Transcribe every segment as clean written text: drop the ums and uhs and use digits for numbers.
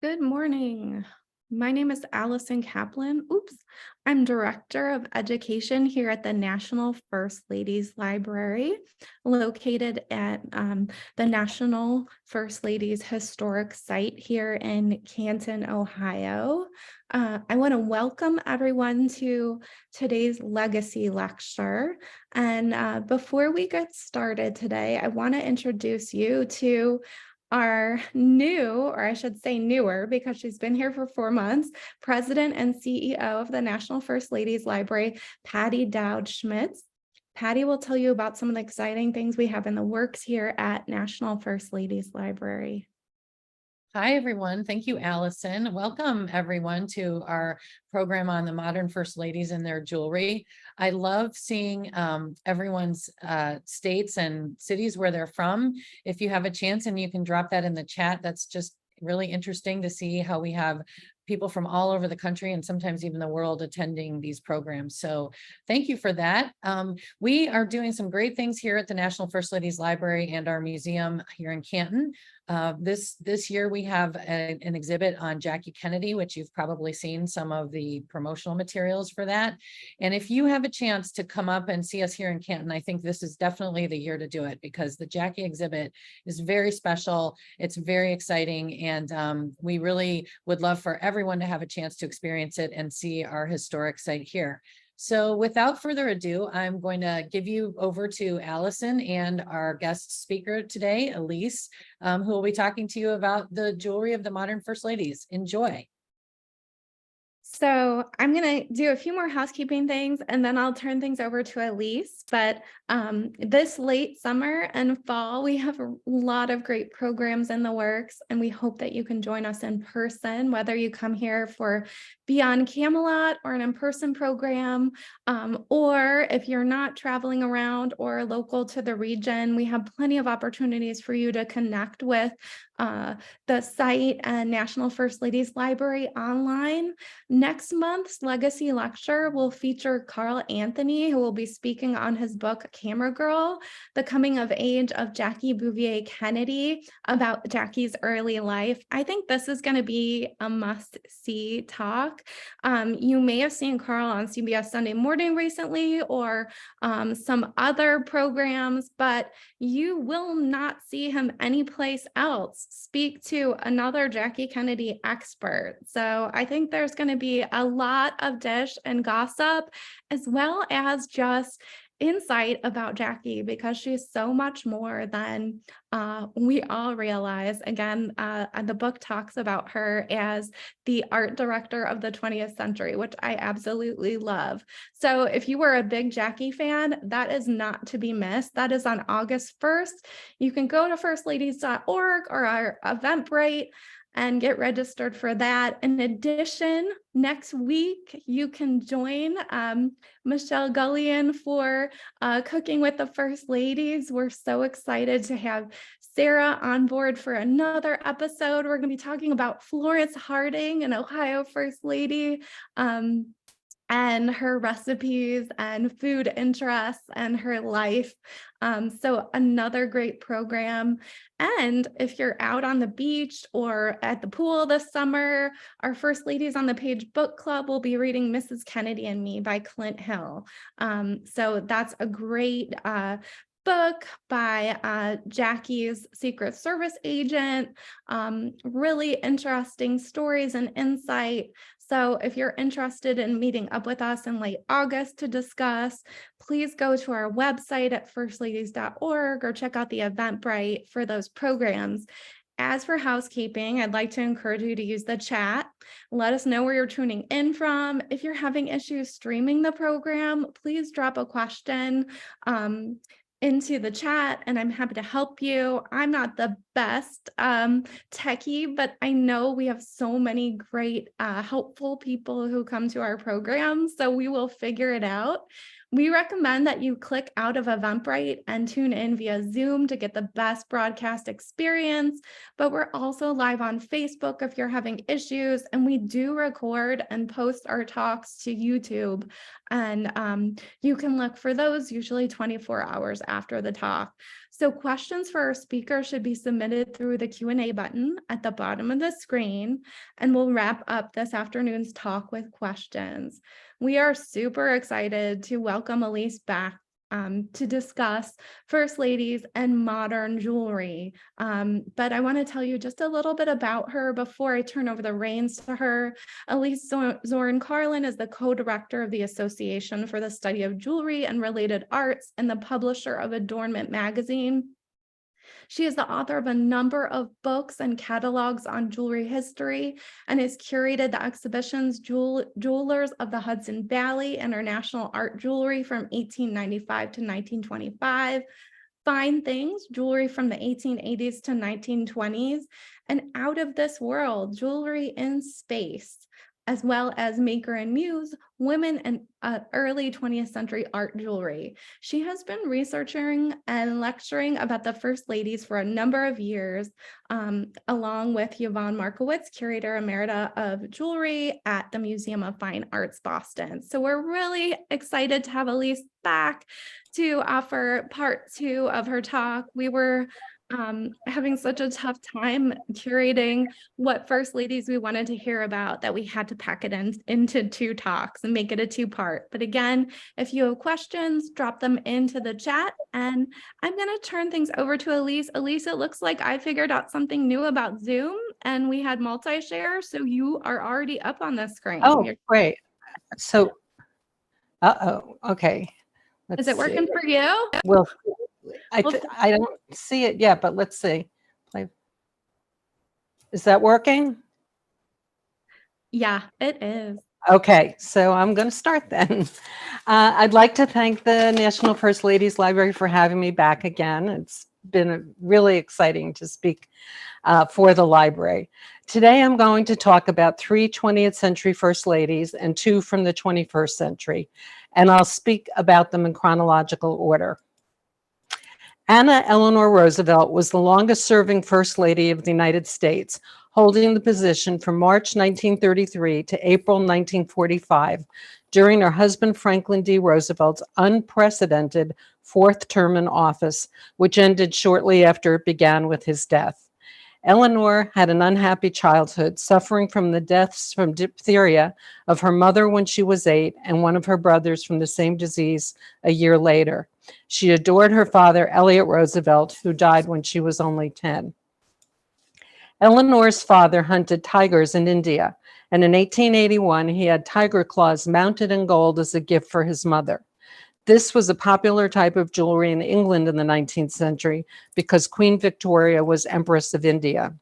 Good morning. My name is Allison Kaplan. I'm Director of Education here at the National First Ladies Library, located at the National First Ladies Historic Site here in Canton, Ohio. I want to welcome everyone to today's Legacy Lecture. And before we get started today, I want to introduce you to our new, or I should say newer, because she's been here for 4 months, President and CEO of the National First Ladies Library, Patty Dowd Schmitz. Patty will tell you about some of the exciting things we have in the works here at National First Ladies Library. Hi, everyone. Thank you, Allison. Welcome, everyone, to our program on the modern First Ladies and their jewelry. I love seeing everyone's states and cities where they're from. If you have a chance and you can drop that in the chat, that's just really interesting to see how we have people from all over the country and sometimes even the world attending these programs. So thank you for that. We are doing some great things here at the National First Ladies Library and our museum here in Canton. This year we have an exhibit on Jackie Kennedy, which you've probably seen some of the promotional materials for that. And if you have a chance to come up and see us here in Canton, I think this is definitely the year to do it because the Jackie exhibit is very special. It's very exciting. And we really would love for everyone to have a chance to experience it and see our historic site here. So without further ado, I'm going to give you over to Allison and our guest speaker today, Elyse, who will be talking to you about the jewelry of the modern First Ladies. Enjoy. So I'm going to do a few more housekeeping things and then I'll turn things over to Elyse. But this late summer and fall, we have a lot of great programs in the works, and we hope that you can join us in person, whether you come here for Beyond Camelot or an in-person program, or if you're not traveling around or local to the region, we have plenty of opportunities for you to connect with the site and National First Ladies Library online. Next month's Legacy Lecture will feature Carl Anthony, who will be speaking on his book, Camera Girl, The Coming of Age of Jackie Bouvier Kennedy, about Jackie's early life. I think this is going to be a must-see talk. You may have seen Carl on CBS Sunday Morning recently or some other programs, but you will not see him anyplace else speak to another Jackie Kennedy expert. So I think there's going to be a lot of dish and gossip, as well as just insight about Jackie, because she's so much more than we all realize. Again, the book talks about her as the art director of the 20th century, which I absolutely love. So if you were a big Jackie fan, that is not to be missed. That is on August 1st. You can go to firstladies.org or our Eventbrite and get registered for that. In addition, next week, you can join Michelle Gullion for Cooking with the First Ladies. We're so excited to have Sarah on board for another episode. We're going to be talking about Florence Harding, an Ohio First Lady, and her recipes and food interests and her life. So another great program. And if you're out on the beach or at the pool this summer, our First Ladies on the Page book club will be reading Mrs. Kennedy and Me by Clint Hill. So that's a great book by Jackie's Secret Service agent. Really interesting stories and insight. So if you're interested in meeting up with us in late August to discuss, please go to our website at firstladies.org or check out the Eventbrite for those programs. As for housekeeping, I'd like to encourage you to use the chat. Let us know where you're tuning in from. If you're having issues streaming the program, please drop a question into the chat and I'm happy to help you. I'm not the best techie, but I know we have so many great helpful people who come to our program, so we will figure it out. We recommend that you click out of Eventbrite and tune in via Zoom to get the best broadcast experience, but we're also live on Facebook if you're having issues, and we do record and post our talks to YouTube, and you can look for those usually 24 hours after the talk. So questions for our speaker should be submitted through the Q&A button at the bottom of the screen, and we'll wrap up this afternoon's talk with questions. We are super excited to welcome Elyse back to discuss First Ladies and modern jewelry. But I want to tell you just a little bit about her before I turn over the reins to her. Elyse Zorn Karlin is the co-director of the Association for the Study of Jewelry and Related Arts and the publisher of Adornment magazine. She is the author of a number of books and catalogs on jewelry history and has curated the exhibitions Jewelers of the Hudson Valley International Art Jewelry from 1895 to 1925, Fine Things, Jewelry from the 1880s to 1920s, and Out of This World, Jewelry in Space, as well as Maker and Muse, Women in Early 20th Century Art Jewelry. She has been researching and lecturing about the First Ladies for a number of years, along with Yvonne Markowitz, Curator Emerita of Jewelry at the Museum of Fine Arts, Boston. So we're really excited to have Elyse back to offer part 2 of her talk. We were having such a tough time curating what First Ladies we wanted to hear about that we had to pack it into 2 talks and make it a 2-part. But again, if you have questions, drop them into the chat, and I'm going to turn things over to Elyse. Elyse, it looks like I figured out something new about Zoom, and we had multi-share, so you are already up on the screen. Oh, great. So, okay. Is it working for you? Well, I don't see it yet, but let's see. Is that working? Yeah, it is. Okay, so I'm going to start then. I'd like to thank the National First Ladies Library for having me back again. It's been really exciting to speak for the library. Today I'm going to talk about 3 20th century First Ladies and 2 from the 21st century, and I'll speak about them in chronological order. Anna Eleanor Roosevelt was the longest-serving First Lady of the United States, holding the position from March 1933 to April 1945 during her husband Franklin D. Roosevelt's unprecedented 4th term in office, which ended shortly after it began with his death. Eleanor had an unhappy childhood, suffering from the deaths from diphtheria of her mother when she was 8 and one of her brothers from the same disease a year later. She adored her father, Elliott Roosevelt, who died when she was only 10. Eleanor's father hunted tigers in India, and in 1881, he had tiger claws mounted in gold as a gift for his mother. This was a popular type of jewelry in England in the 19th century because Queen Victoria was Empress of India.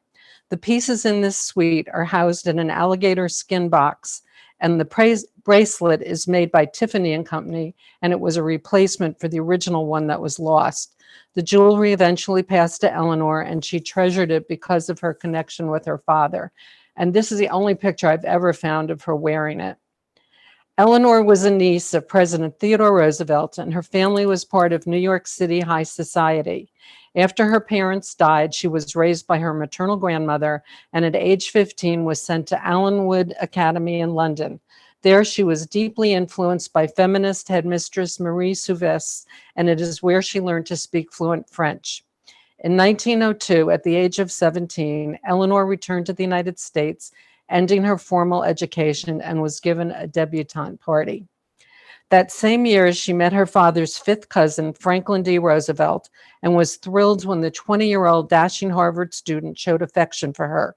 The pieces in this suite are housed in an alligator skin box, and the bracelet is made by Tiffany & Company, and it was a replacement for the original one that was lost. The jewelry eventually passed to Eleanor, and she treasured it because of her connection with her father. And this is the only picture I've ever found of her wearing it. Eleanor was a niece of President Theodore Roosevelt, and her family was part of New York City high society. After her parents died, she was raised by her maternal grandmother, and at age 15 was sent to Allenwood Academy in London. There, she was deeply influenced by feminist headmistress Marie Souvestre, and it is where she learned to speak fluent French. In 1902, at the age of 17, Eleanor returned to the United States, ending her formal education, and was given a debutante party. That same year, she met her father's 5th cousin, Franklin D. Roosevelt, and was thrilled when the 20-year-old dashing Harvard student showed affection for her.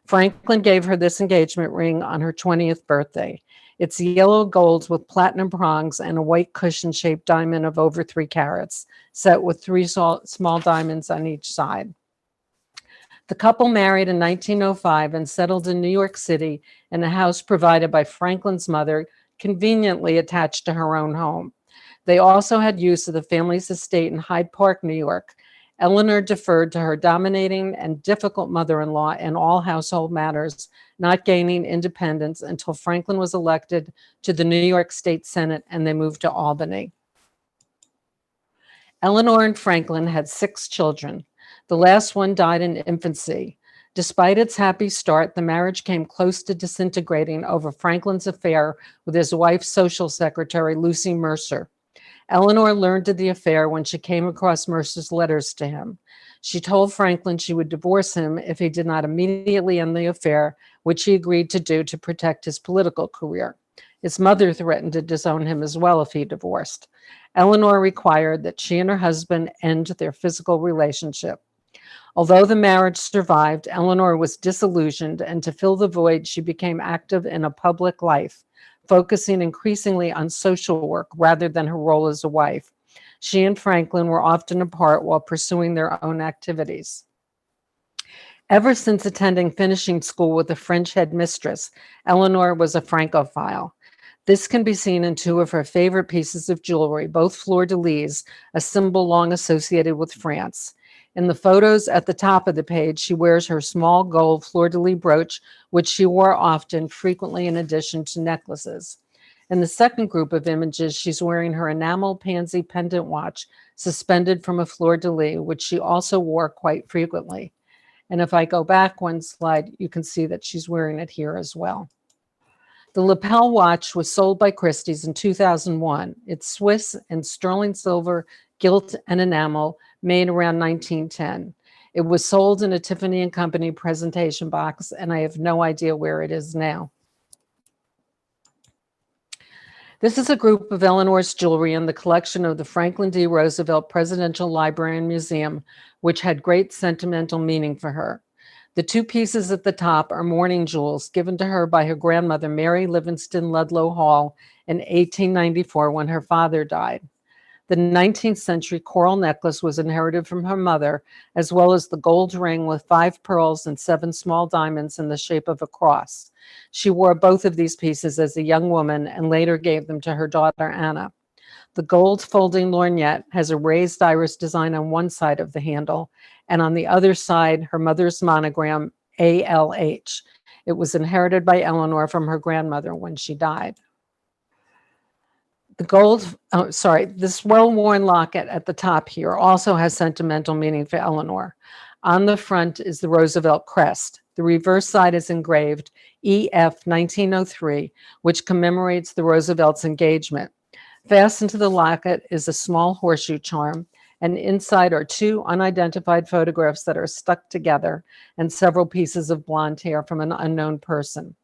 Franklin gave her this engagement ring on her 20th birthday. It's yellow gold with platinum prongs and a white cushion-shaped diamond of over 3 carats, set with 3 small diamonds on each side. The couple married in 1905 and settled in New York City in a house provided by Franklin's mother, conveniently attached to her own home. They also had use of the family's estate in Hyde Park, New York. Eleanor deferred to her dominating and difficult mother-in-law in all household matters, not gaining independence until Franklin was elected to the New York State Senate and they moved to Albany. Eleanor and Franklin had 6 children. The last one died in infancy. Despite its happy start, the marriage came close to disintegrating over Franklin's affair with his wife's social secretary, Lucy Mercer. Eleanor learned of the affair when she came across Mercer's letters to him. She told Franklin she would divorce him if he did not immediately end the affair, which he agreed to do to protect his political career. His mother threatened to disown him as well if he divorced. Eleanor required that she and her husband end their physical relationship. Although the marriage survived, Eleanor was disillusioned, and to fill the void, she became active in a public life, focusing increasingly on social work rather than her role as a wife. She and Franklin were often apart while pursuing their own activities. Ever since attending finishing school with a French headmistress, Eleanor was a Francophile. This can be seen in 2 of her favorite pieces of jewelry, both fleur-de-lis, a symbol long associated with France. In the photos at the top of the page, she wears her small gold fleur-de-lis brooch, which she wore often, frequently in addition to necklaces. In the second group of images, she's wearing her enamel pansy pendant watch suspended from a fleur-de-lis, which she also wore quite frequently. And if I go back one slide, you can see that she's wearing it here as well. The lapel watch was sold by Christie's in 2001. It's Swiss and sterling silver, gilt and enamel, made around 1910. It was sold in a Tiffany & Company presentation box, and I have no idea where it is now. This is a group of Eleanor's jewelry in the collection of the Franklin D. Roosevelt Presidential Library and Museum, which had great sentimental meaning for her. The 2 pieces at the top are mourning jewels given to her by her grandmother, Mary Livingston Ludlow Hall, in 1894 when her father died. The 19th century coral necklace was inherited from her mother, as well as the gold ring with 5 pearls and 7 small diamonds in the shape of a cross. She wore both of these pieces as a young woman and later gave them to her daughter, Anna. The gold folding lorgnette has a raised iris design on one side of the handle, and on the other side, her mother's monogram, ALH. It was inherited by Eleanor from her grandmother when she died. This well-worn locket at the top here also has sentimental meaning for Eleanor. On the front is the Roosevelt crest. The reverse side is engraved EF 1903, which commemorates the Roosevelt's engagement. Fastened to the locket is a small horseshoe charm, and inside are 2 unidentified photographs that are stuck together and several pieces of blonde hair from an unknown person.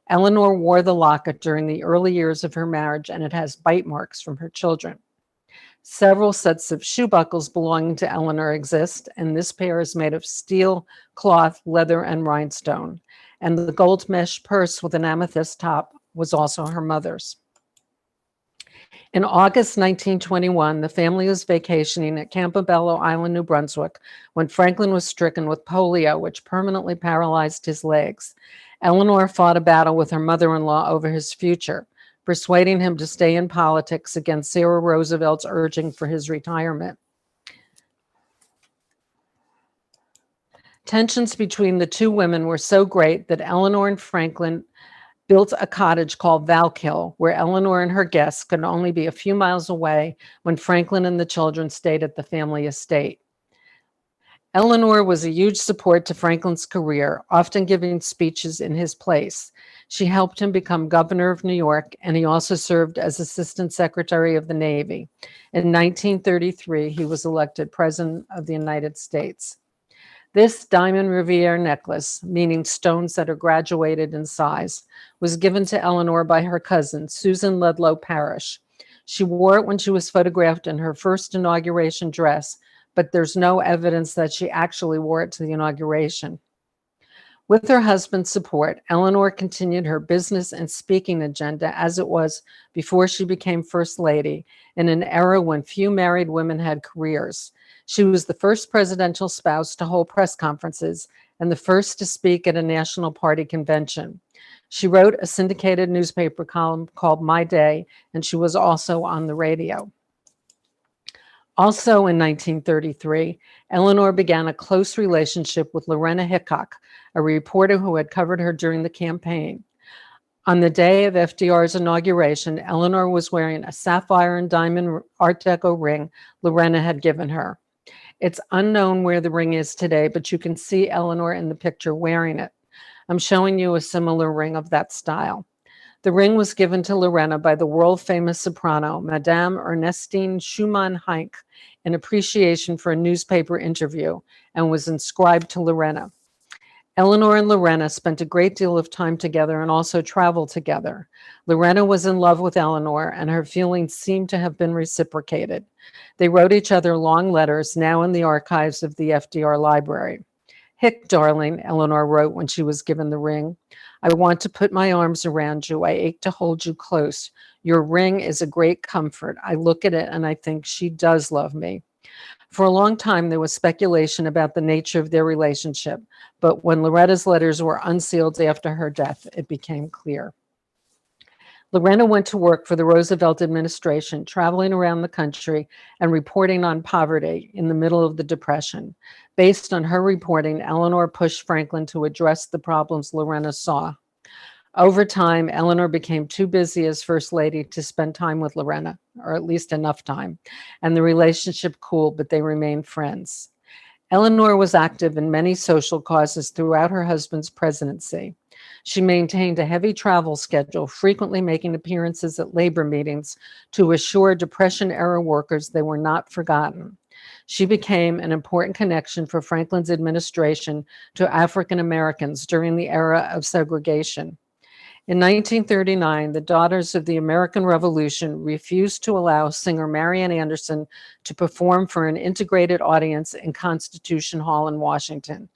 Eleanor wore the locket during the early years of her marriage, and it has bite marks from her children. Several sets of shoe buckles belonging to Eleanor exist, and this pair is made of steel, cloth, leather, and rhinestone. And the gold mesh purse with an amethyst top was also her mother's. In August 1921, the family was vacationing at Campobello Island, New Brunswick, when Franklin was stricken with polio, which permanently paralyzed his legs. Eleanor fought a battle with her mother-in-law over his future, persuading him to stay in politics against Sarah Roosevelt's urging for his retirement. Tensions between the 2 women were so great that Eleanor and Franklin built a cottage called Valkill, where Eleanor and her guests could only be a few miles away when Franklin and the children stayed at the family estate. Eleanor was a huge support to Franklin's career, often giving speeches in his place. She helped him become governor of New York, and he also served as Assistant Secretary of the Navy. In 1933, he was elected President of the United States. This diamond Riviere necklace, meaning stones that are graduated in size, was given to Eleanor by her cousin, Susan Ludlow Parrish. She wore it when she was photographed in her first inauguration dress, but there's no evidence that she actually wore it to the inauguration. With her husband's support, Eleanor continued her business and speaking agenda as it was before she became First Lady, in an era when few married women had careers. She was the first presidential spouse to hold press conferences and the first to speak at a national party convention. She wrote a syndicated newspaper column called My Day, and she was also on the radio. Also in 1933, Eleanor began a close relationship with Lorena Hickok, a reporter who had covered her during the campaign. On the day of FDR's inauguration, Eleanor was wearing a sapphire and diamond Art Deco ring Lorena had given her. It's unknown where the ring is today, but you can see Eleanor in the picture wearing it. I'm showing you a similar ring of that style. The ring was given to Lorena by the world-famous soprano, Madame Ernestine Schumann-Heink, in appreciation for a newspaper interview, and was inscribed to Lorena. Eleanor and Lorena spent a great deal of time together and also traveled together. Lorena was in love with Eleanor, and her feelings seemed to have been reciprocated. They wrote each other long letters, now in the archives of the FDR Library. "Hick, darling," Eleanor wrote when she was given the ring, "I want to put my arms around you. I ache to hold you close. Your ring is a great comfort. I look at it and I think she does love me." For a long time, there was speculation about the nature of their relationship, but when Loretta's letters were unsealed after her death, it became clear. Lorena went to work for the Roosevelt administration, traveling around the country and reporting on poverty in the middle of the Depression. Based on her reporting, Eleanor pushed Franklin to address the problems Lorena saw. Over time, Eleanor became too busy as First Lady to spend time with Lorena, or at least enough time, and the relationship cooled, but they remained friends. Eleanor was active in many social causes throughout her husband's presidency. She maintained a heavy travel schedule, frequently making appearances at labor meetings to assure Depression-era workers they were not forgotten. She became an important connection for Franklin's administration to African Americans during the era of segregation. In 1939, the Daughters of the American Revolution refused to allow singer Marian Anderson to perform for an integrated audience in Constitution Hall in Washington.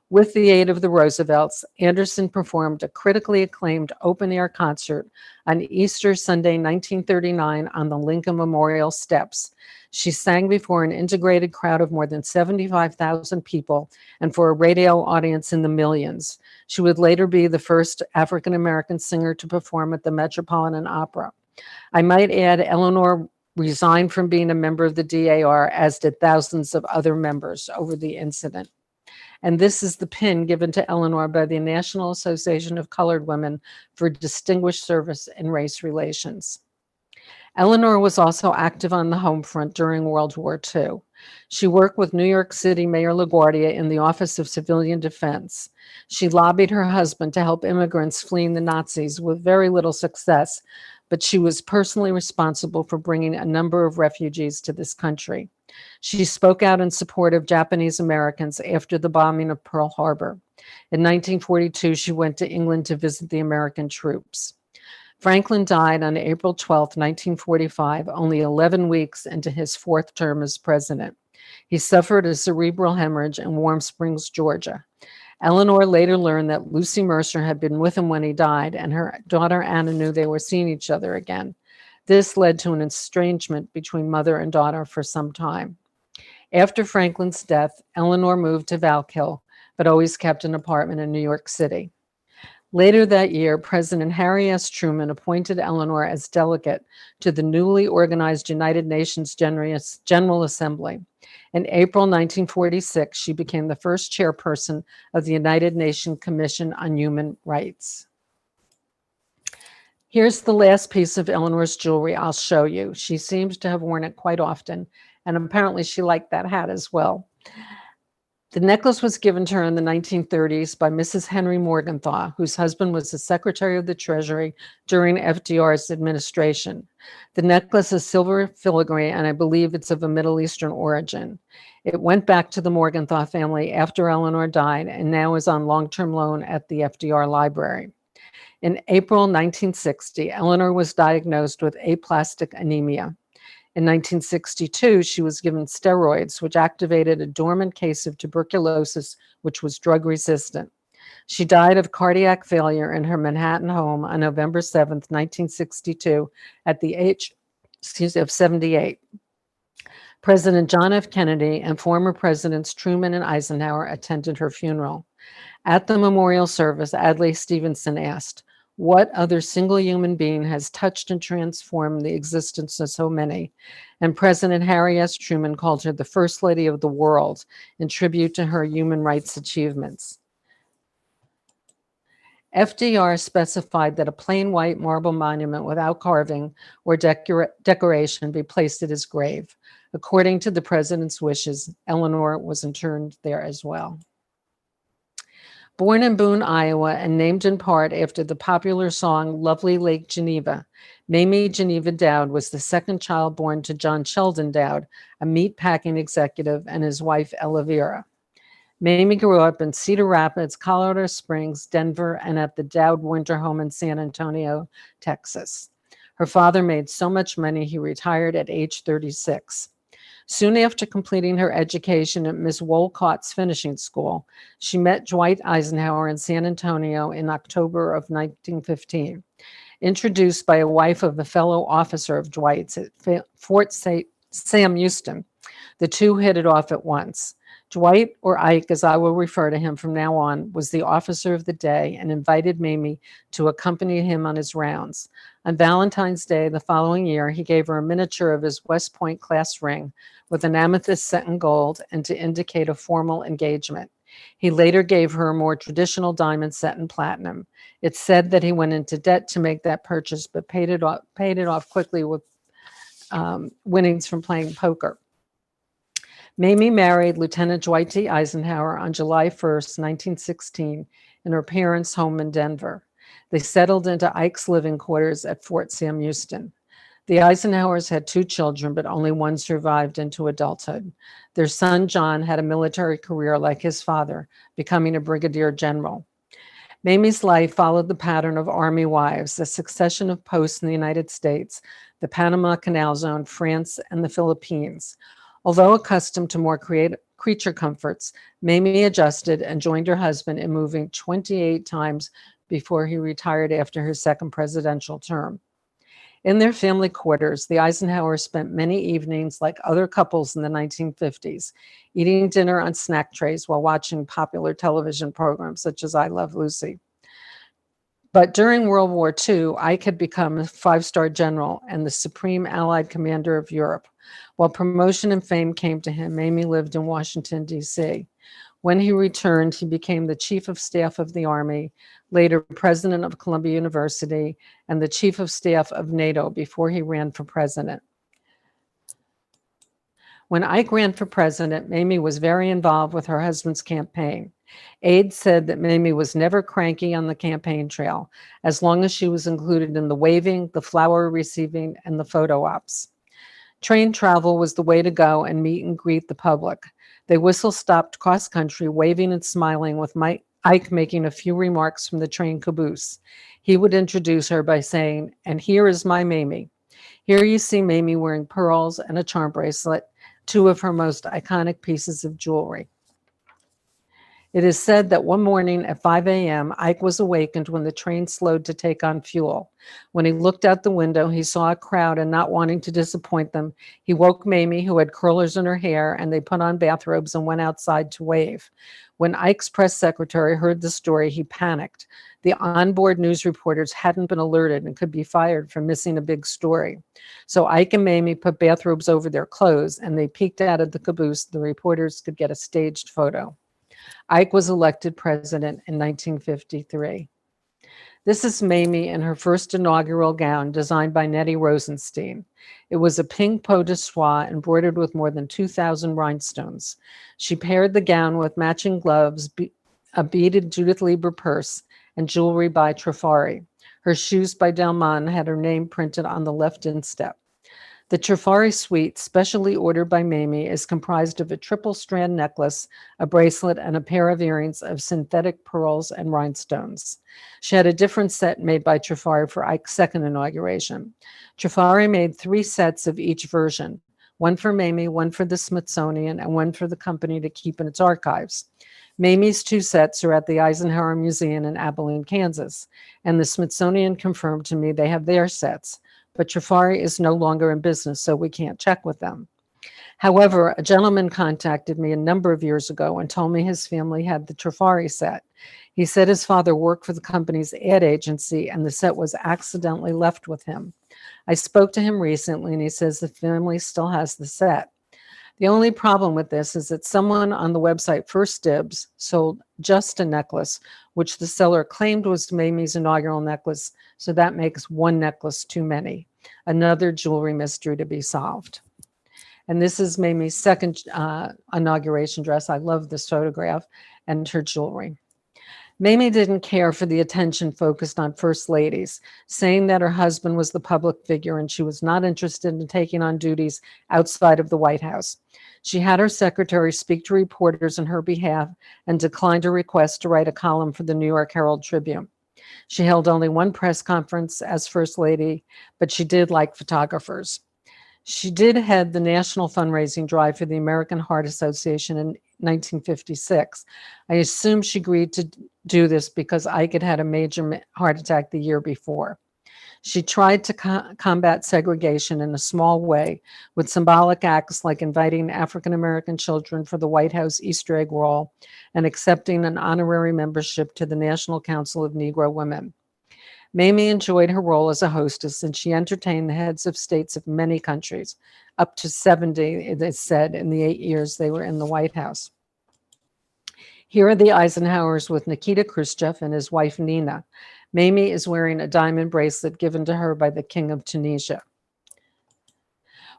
With the aid of the Roosevelts, Anderson performed a critically acclaimed open-air concert on Easter Sunday, 1939, on the Lincoln Memorial steps. She sang before an integrated crowd of more than 75,000 people and for a radio audience in the millions. She would later be the first African-American singer to perform at the Metropolitan Opera. I might add, Eleanor resigned from being a member of the DAR, as did thousands of other members over the incident. And this is the pin given to Eleanor by the National Association of Colored Women for distinguished service in race relations. Eleanor was also active on the home front during World War II. She worked with New York City Mayor LaGuardia in the Office of Civilian Defense. She lobbied her husband to help immigrants fleeing the Nazis with very little success, but she was personally responsible for bringing a number of refugees to this country. She spoke out in support of Japanese Americans after the bombing of Pearl Harbor. In 1942, she went to England to visit the American troops. Franklin died on April 12, 1945, only 11 weeks into his fourth term as president. He suffered a cerebral hemorrhage in Warm Springs, Georgia. Eleanor later learned that Lucy Mercer had been with him when he died, and her daughter Anna knew they were seeing each other again. This led to an estrangement between mother and daughter for some time. After Franklin's death, Eleanor moved to Valkill, but always kept an apartment in New York City. Later that year, President Harry S. Truman appointed Eleanor as delegate to the newly organized United Nations General Assembly. In April 1946, she became the first chairperson of the United Nations Commission on Human Rights. Here's the last piece of Eleanor's jewelry I'll show you. She seems to have worn it quite often, and apparently she liked that hat as well. The necklace was given to her in the 1930s by Mrs. Henry Morgenthau, whose husband was the Secretary of the Treasury during FDR's administration. The necklace is silver filigree, and I believe it's of a Middle Eastern origin. It went back to the Morgenthau family after Eleanor died and now is on long-term loan at the FDR Library. In April 1960, Eleanor was diagnosed with aplastic anemia. In 1962, she was given steroids, which activated a dormant case of tuberculosis, which was drug resistant. She died of cardiac failure in her Manhattan home on November 7th, 1962, at the age of 78. President John F. Kennedy and former Presidents Truman and Eisenhower attended her funeral. At the memorial service, Adlai Stevenson asked, What other single human being has touched and transformed the existence of so many? And President Harry S. Truman called her the First Lady of the World in tribute to her human rights achievements. FDR specified that a plain white marble monument without carving or decoration be placed at his grave. According to the president's wishes, Eleanor was interred there as well. Born in Boone, Iowa, and named in part after the popular song Lovely Lake Geneva, Mamie Geneva Dowd was the second child born to John Sheldon Dowd, a meatpacking executive, and his wife, Ella Vera. Mamie grew up in Cedar Rapids, Colorado Springs, Denver, and at the Dowd Winter Home in San Antonio, Texas. Her father made so much money he retired at age 36. Soon after completing her education at Miss Wolcott's finishing school, she met Dwight Eisenhower in San Antonio in October of 1915. Introduced by a wife of a fellow officer of Dwight's at Fort Sam Houston, the two hit it off at once. Dwight, or Ike, as I will refer to him from now on, was the officer of the day and invited Mamie to accompany him on his rounds. On Valentine's Day the following year, he gave her a miniature of his West Point class ring with an amethyst set in gold and to indicate a formal engagement. He later gave her a more traditional diamond set in platinum. It's said that he went into debt to make that purchase, but paid it off quickly with winnings from playing poker. Mamie married Lieutenant Dwight D. Eisenhower on July 1st, 1916, in her parents' home in Denver. They settled into Ike's living quarters at Fort Sam Houston. The Eisenhowers had 2 children, but only one survived into adulthood. Their son, John, had a military career like his father, becoming a brigadier general. Mamie's life followed the pattern of Army wives, a succession of posts in the United States, the Panama Canal Zone, France, and the Philippines. Although accustomed to more creature comforts, Mamie adjusted and joined her husband in moving 28 times before he retired after his second presidential term. In their family quarters, the Eisenhowers spent many evenings like other couples in the 1950s, eating dinner on snack trays while watching popular television programs such as I Love Lucy. But during World War II, Ike had become a 5-star general and the supreme Allied commander of Europe. While promotion and fame came to him, Mamie lived in Washington, D.C. When he returned, he became the chief of staff of the Army, later president of Columbia University, and the chief of staff of NATO before he ran for president. When Ike ran for president, Mamie was very involved with her husband's campaign. Aides said that Mamie was never cranky on the campaign trail, as long as she was included in the waving, the flower receiving, and the photo ops. Train travel was the way to go and meet and greet the public. They whistle-stopped cross-country, waving and smiling, with Ike making a few remarks from the train caboose. He would introduce her by saying, "And here is my Mamie." Here you see Mamie wearing pearls and a charm bracelet, 2 of her most iconic pieces of jewelry. It is said that one morning at 5 a.m., Ike was awakened when the train slowed to take on fuel. When he looked out the window, he saw a crowd, and not wanting to disappoint them, he woke Mamie, who had curlers in her hair, and they put on bathrobes and went outside to wave. When Ike's press secretary heard the story, he panicked. The onboard news reporters hadn't been alerted and could be fired for missing a big story. So Ike and Mamie put bathrobes over their clothes, and they peeked out of the caboose. The reporters could get a staged photo. Ike was elected president in 1953. This is Mamie in her first inaugural gown, designed by Nettie Rosenstein. It was a pink peau de soie embroidered with more than 2,000 rhinestones. She paired the gown with matching gloves, a beaded Judith Lieber purse, and jewelry by Trifari. Her shoes by Delmont had her name printed on the left instep. The Trifari suite, specially ordered by Mamie, is comprised of a triple strand necklace, a bracelet, and a pair of earrings of synthetic pearls and rhinestones. She had a different set made by Trifari for Ike's second inauguration. Trifari made 3 sets of each version, one for Mamie, one for the Smithsonian, and one for the company to keep in its archives. Mamie's 2 sets are at the Eisenhower Museum in Abilene, Kansas, and the Smithsonian confirmed to me they have their sets. But Trifari is no longer in business, so we can't check with them. However, a gentleman contacted me a number of years ago and told me his family had the Trifari set. He said his father worked for the company's ad agency and the set was accidentally left with him. I spoke to him recently and he says the family still has the set. The only problem with this is that someone on the website First Dibs sold just a necklace, which the seller claimed was Mamie's inaugural necklace, so that makes one necklace too many. Another jewelry mystery to be solved. And this is Mamie's second inauguration dress. I love this photograph and her jewelry. Mamie didn't care for the attention focused on first ladies, saying that her husband was the public figure and she was not interested in taking on duties outside of the White House. She had her secretary speak to reporters on her behalf and declined a request to write a column for the New York Herald Tribune. She held only one press conference as First Lady, but she did like photographers. She did head the national fundraising drive for the American Heart Association in 1956. I assume she agreed to do this because Ike had had a major heart attack the year before. She tried to combat segregation in a small way with symbolic acts like inviting African American children for the White House Easter egg roll and accepting an honorary membership to the National Council of Negro Women. Mamie enjoyed her role as a hostess, and she entertained the heads of states of many countries, up to 70, it is said, in the 8 years they were in the White House. Here are the Eisenhowers with Nikita Khrushchev and his wife Nina. Mamie is wearing a diamond bracelet given to her by the King of Tunisia.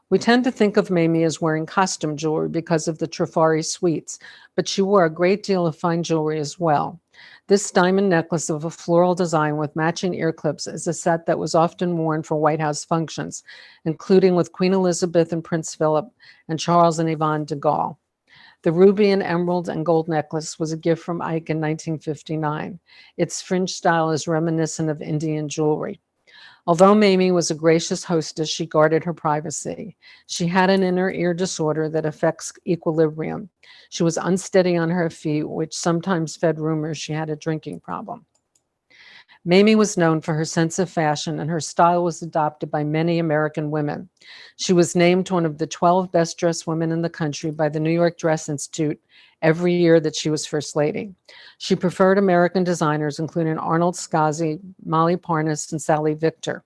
We tend to think of Mamie as wearing costume jewelry because of the Trifari suites, but she wore a great deal of fine jewelry as well. This diamond necklace of a floral design with matching ear clips is a set that was often worn for White House functions, including with Queen Elizabeth and Prince Philip and Charles and Yvonne de Gaulle. The ruby and emerald and gold necklace was a gift from Ike in 1959. Its fringe style is reminiscent of Indian jewelry. Although Mamie was a gracious hostess, she guarded her privacy. She had an inner ear disorder that affects equilibrium. She was unsteady on her feet, which sometimes fed rumors she had a drinking problem. Mamie was known for her sense of fashion, and her style was adopted by many American women. She was named one of the 12 best-dressed women in the country by the New York Dress Institute every year that she was First Lady. She preferred American designers, including Arnold Scazi, Molly Parnas, and Sally Victor.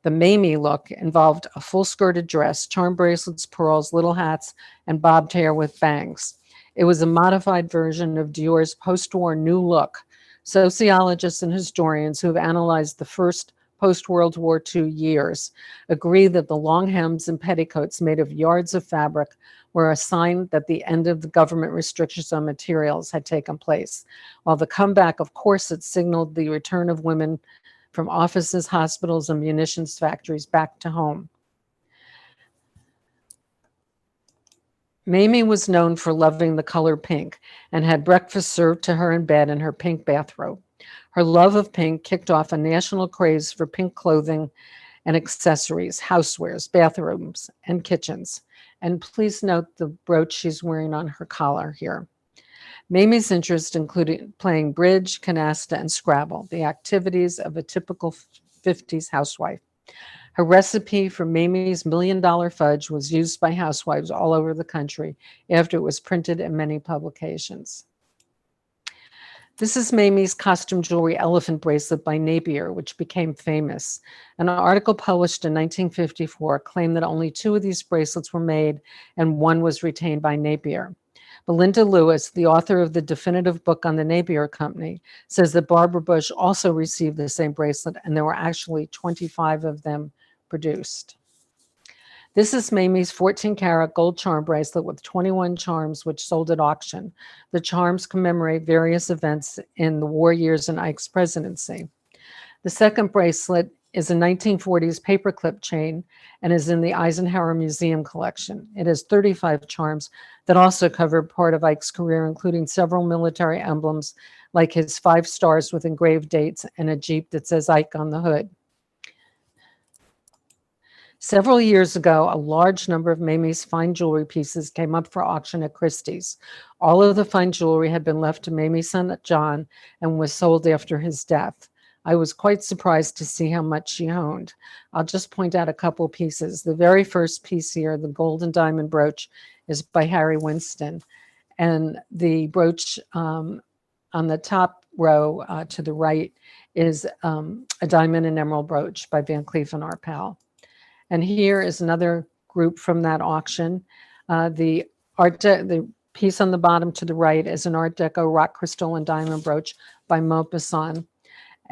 The Mamie look involved a full-skirted dress, charm bracelets, pearls, little hats, and bobbed hair with bangs. It was a modified version of Dior's post-war new look. Sociologists and historians who have analyzed the first post-World War II years agree that the long hems and petticoats made of yards of fabric were a sign that the end of the government restrictions on materials had taken place, while the comeback of corsets signaled the return of women from offices, hospitals, and munitions factories back to home. Mamie was known for loving the color pink and had breakfast served to her in bed in her pink bathrobe. Her love of pink kicked off a national craze for pink clothing and accessories, housewares, bathrooms, and kitchens. And please note the brooch she's wearing on her collar here. Mamie's interests included playing bridge, canasta, and Scrabble, the activities of a typical 50s housewife. Her recipe for Mamie's $1 million fudge was used by housewives all over the country after it was printed in many publications. This is Mamie's costume jewelry elephant bracelet by Napier, which became famous. An article published in 1954 claimed that only 2 of these bracelets were made and 1 was retained by Napier. Belinda Lewis, the author of the definitive book on the Napier Company, says that Barbara Bush also received the same bracelet, and there were actually 25 of them produced. This is Mamie's 14-karat gold charm bracelet with 21 charms, which sold at auction. The charms commemorate various events in the war years in Ike's presidency. The second bracelet is a 1940s paperclip chain and is in the Eisenhower Museum collection. It has 35 charms that also cover part of Ike's career, including several military emblems like his 5 stars with engraved dates and a Jeep that says Ike on the hood. Several years ago, a large number of Mamie's fine jewelry pieces came up for auction at Christie's. All of the fine jewelry had been left to Mamie's son John and was sold after his death. I was quite surprised to see how much she owned. I'll just point out a couple pieces. The very first piece here, the gold and diamond brooch, is by Harry Winston. And the brooch on the top row to the right is a diamond and emerald brooch by Van Cleef and Arpels. And here is another group from that auction. The piece on the bottom to the right is an Art Deco rock crystal and diamond brooch by Maupassant.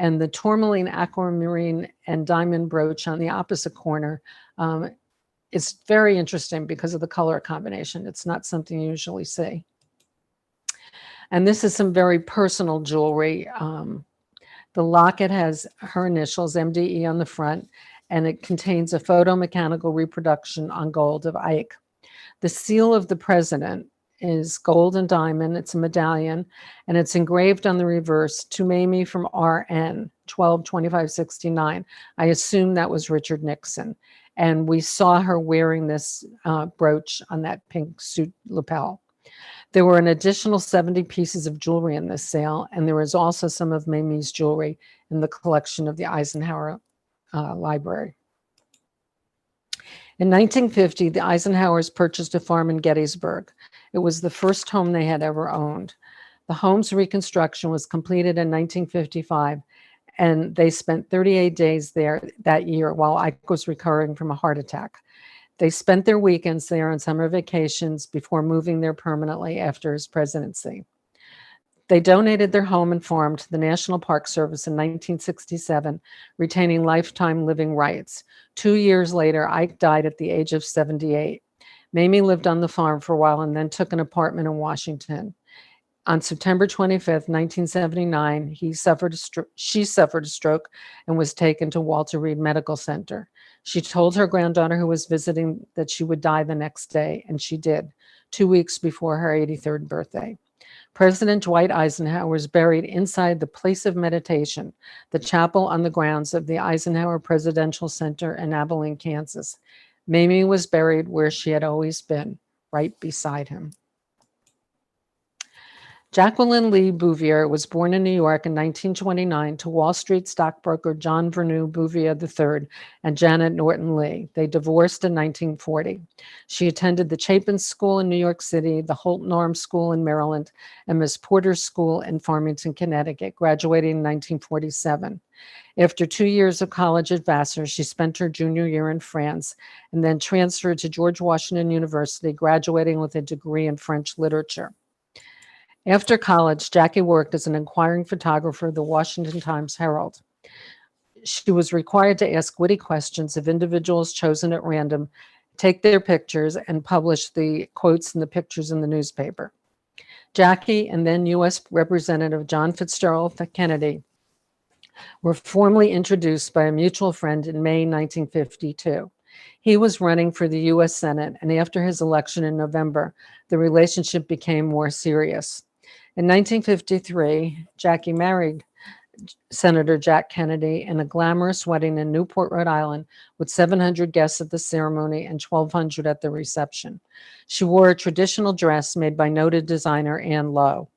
And the tourmaline, aquamarine, and diamond brooch on the opposite corner is very interesting because of the color combination. It's not something you usually see. And this is some very personal jewelry. The locket has her initials, MDE, on the front, and it contains a photomechanical reproduction on gold of Ike. The seal of the president is gold and diamond. It's a medallion, and it's engraved on the reverse, to Mamie from RN 122569. I assume that was Richard Nixon. And we saw her wearing this brooch on that pink suit lapel. There were an additional 70 pieces of jewelry in this sale, and there was also some of Mamie's jewelry in the collection of the Eisenhower Library. In 1950, the Eisenhowers purchased a farm in Gettysburg. It was the first home they had ever owned. The home's reconstruction was completed in 1955, and they spent 38 days there that year while Ike was recovering from a heart attack. They spent their weekends there on summer vacations before moving there permanently after his presidency. They donated their home and farm to the National Park Service in 1967, retaining lifetime living rights. 2 years later, Ike died at the age of 78. Mamie lived on the farm for a while and then took an apartment in Washington. On September 25th, 1979, she suffered a stroke and was taken to Walter Reed Medical Center. She told her granddaughter who was visiting that she would die the next day, and she did, 2 weeks before her 83rd birthday. President Dwight Eisenhower was buried inside the place of meditation, the chapel on the grounds of the Eisenhower Presidential Center in Abilene, Kansas. Mamie was buried where she had always been, right beside him. Jacqueline Lee Bouvier was born in New York in 1929 to Wall Street stockbroker John Vernew Bouvier III and Janet Norton Lee. They divorced in 1940. She attended the Chapin School in New York City, the Holt Norm School in Maryland, and Miss Porter's School in Farmington, Connecticut, graduating in 1947. After 2 years of college at Vassar, she spent her junior year in France and then transferred to George Washington University, graduating with a degree in French literature. After college, Jackie worked as an inquiring photographer at the Washington Times-Herald. She was required to ask witty questions of individuals chosen at random, take their pictures, and publish the quotes and the pictures in the newspaper. Jackie and then U.S. Representative John Fitzgerald Kennedy were formally introduced by a mutual friend in May 1952. He was running for the U.S. Senate, and after his election in November, the relationship became more serious. In 1953, Jackie married Senator Jack Kennedy in a glamorous wedding in Newport, Rhode Island, with 700 guests at the ceremony and 1,200 at the reception. She wore a traditional dress made by noted designer Ann Lowe.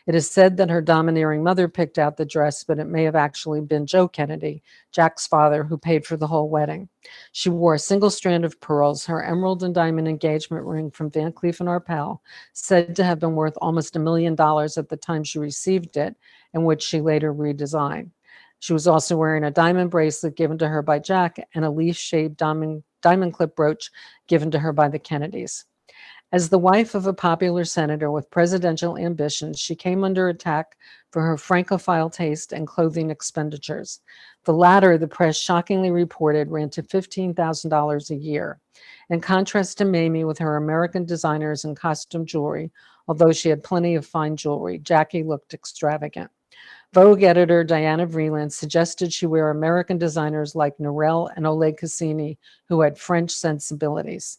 It is said that her domineering mother picked out the dress, but it may have actually been Joe Kennedy, Jack's father, who paid for the whole wedding. She wore a single strand of pearls, her emerald and diamond engagement ring from Van Cleef & Arpels, said to have been worth almost $1 million at the time she received it, and which she later redesigned. She was also wearing a diamond bracelet given to her by Jack and a leaf-shaped diamond clip brooch given to her by the Kennedys. As the wife of a popular senator with presidential ambitions, she came under attack for her Francophile taste and clothing expenditures. The latter, the press shockingly reported, ran to $15,000 a year. In contrast to Mamie with her American designers and costume jewelry, although she had plenty of fine jewelry, Jackie looked extravagant. Vogue editor Diana Vreeland suggested she wear American designers like Norel and Oleg Cassini, who had French sensibilities.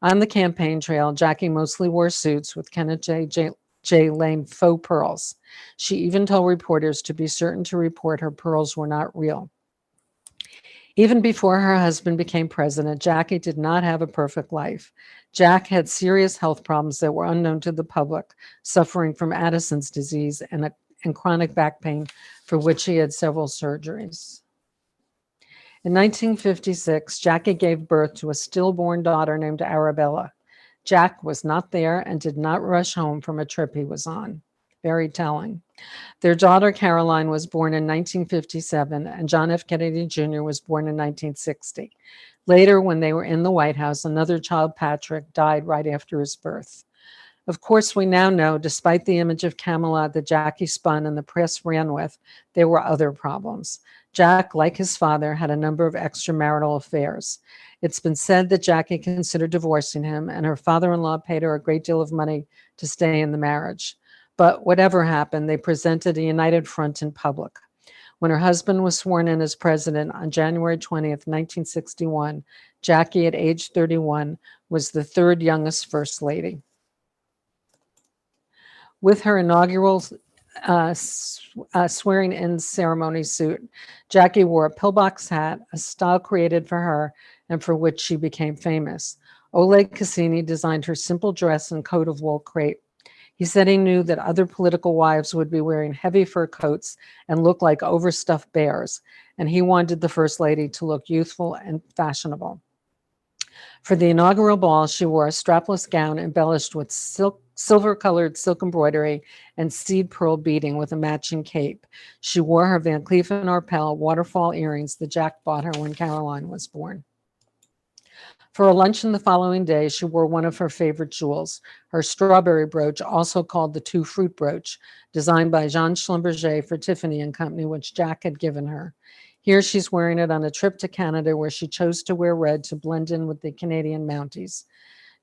On the campaign trail, Jackie mostly wore suits with Kenneth J. Lane faux pearls. She even told reporters to be certain to report her pearls were not real. Even before her husband became president, Jackie did not have a perfect life. Jack had serious health problems that were unknown to the public, suffering from Addison's disease and chronic back pain, for which he had several surgeries. In 1956, Jackie gave birth to a stillborn daughter named Arabella. Jack was not there and did not rush home from a trip he was on. Very telling. Their daughter Caroline was born in 1957, and John F. Kennedy Jr. was born in 1960. Later, when they were in the White House, another child, Patrick, died right after his birth. Of course, we now know, despite the image of Camelot that Jackie spun and the press ran with, there were other problems. Jack, like his father, had a number of extramarital affairs. It's been said that Jackie considered divorcing him, and her father-in-law paid her a great deal of money to stay in the marriage. But whatever happened, they presented a united front in public. When her husband was sworn in as president on January 20th, 1961, Jackie, at age 31, was the third youngest first lady. With her inaugural swearing-in ceremony suit, Jackie wore a pillbox hat, a style created for her and for which she became famous. Oleg Cassini designed her simple dress and coat of wool crepe. He said he knew that other political wives would be wearing heavy fur coats and look like overstuffed bears, and he wanted the First Lady to look youthful and fashionable. For the inaugural ball, she wore a strapless gown embellished with silver-colored silk embroidery and seed pearl beading with a matching cape. She wore her Van Cleef & Arpels waterfall earrings that Jack bought her when Caroline was born. For a luncheon the following day, she wore one of her favorite jewels, her strawberry brooch, also called the two-fruit brooch, designed by Jean Schlumberger for Tiffany & Company, which Jack had given her. Here she's wearing it on a trip to Canada, where she chose to wear red to blend in with the Canadian Mounties.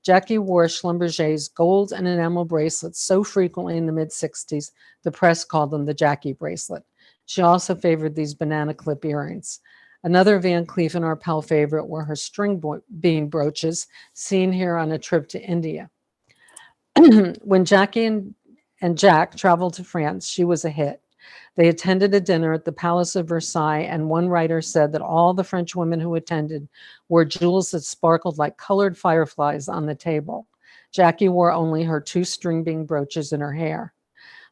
Jackie wore Schlumberger's gold and enamel bracelets so frequently in the mid-60s, the press called them the Jackie bracelet. She also favored these banana clip earrings. Another Van Cleef & Arpels favorite were her string bean brooches, seen here on a trip to India. When Jackie and Jack traveled to France, she was a hit. They attended a dinner at the Palace of Versailles, and one writer said that all the French women who attended wore jewels that sparkled like colored fireflies on the table. Jackie wore only her two string bean brooches in her hair.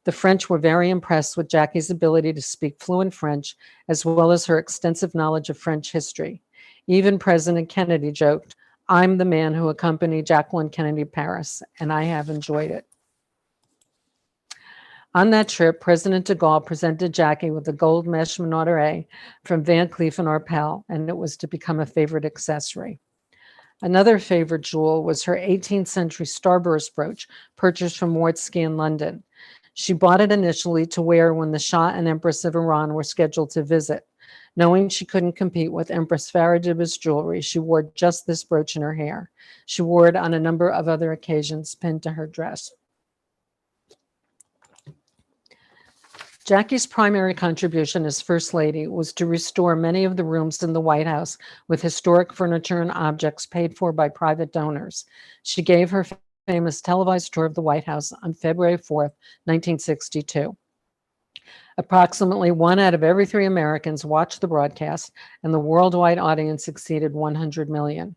The French were very impressed with Jackie's ability to speak fluent French, as well as her extensive knowledge of French history. Even President Kennedy joked, "I'm the man who accompanied Jacqueline Kennedy to Paris, and I have enjoyed it." On that trip, President de Gaulle presented Jackie with a gold mesh menorah from Van Cleef & Arpels, and it was to become a favorite accessory. Another favorite jewel was her 18th century starburst brooch, purchased from Wardsky in London. She bought it initially to wear when the Shah and Empress of Iran were scheduled to visit. Knowing she couldn't compete with Empress Farida's jewelry, she wore just this brooch in her hair. She wore it on a number of other occasions pinned to her dress. Jackie's primary contribution as First Lady was to restore many of the rooms in the White House with historic furniture and objects paid for by private donors. She gave her famous televised tour of the White House on February 4th, 1962. Approximately 1 out of every 3 Americans watched the broadcast, and the worldwide audience exceeded 100 million.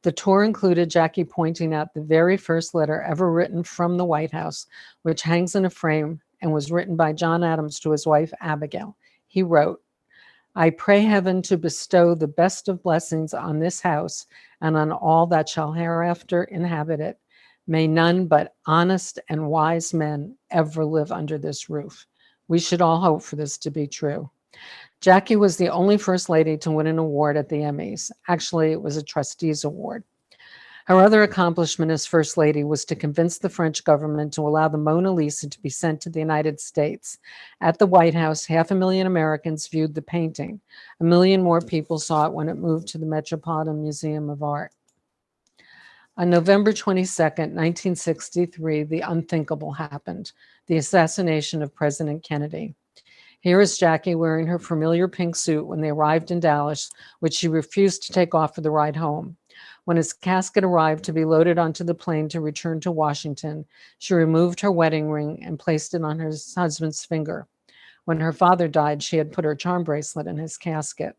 The tour included Jackie pointing out the very first letter ever written from the White House, which hangs in a frame and was written by John Adams to his wife, Abigail. He wrote, "I pray heaven to bestow the best of blessings on this house and on all that shall hereafter inhabit it. May none but honest and wise men ever live under this roof." We should all hope for this to be true. Jackie was the only First Lady to win an award at the Emmys. Actually, it was a trustees award. Her other accomplishment as First Lady was to convince the French government to allow the Mona Lisa to be sent to the United States. At the White House, 500,000 Americans viewed the painting. 1 million more people saw it when it moved to the Metropolitan Museum of Art. On November 22nd, 1963, the unthinkable happened, the assassination of President Kennedy. Here is Jackie wearing her familiar pink suit when they arrived in Dallas, which she refused to take off for the ride home. When his casket arrived to be loaded onto the plane to return to Washington, she removed her wedding ring and placed it on her husband's finger. When her father died, she had put her charm bracelet in his casket.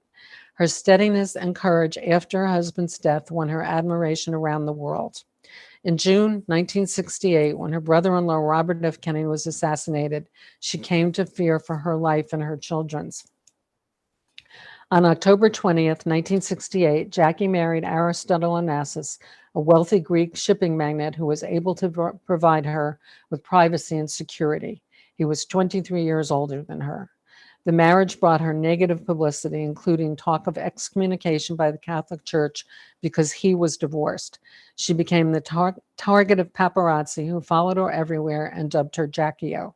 Her steadiness and courage after her husband's death won her admiration around the world. In June 1968, when her brother-in-law Robert F. Kennedy was assassinated, she came to fear for her life and her children's. On October 20th, 1968, Jackie married Aristotle Onassis, a wealthy Greek shipping magnate who was able to provide her with privacy and security. He was 23 years older than her. The marriage brought her negative publicity, including talk of excommunication by the Catholic Church because he was divorced. She became the target of paparazzi who followed her everywhere and dubbed her Jackie O.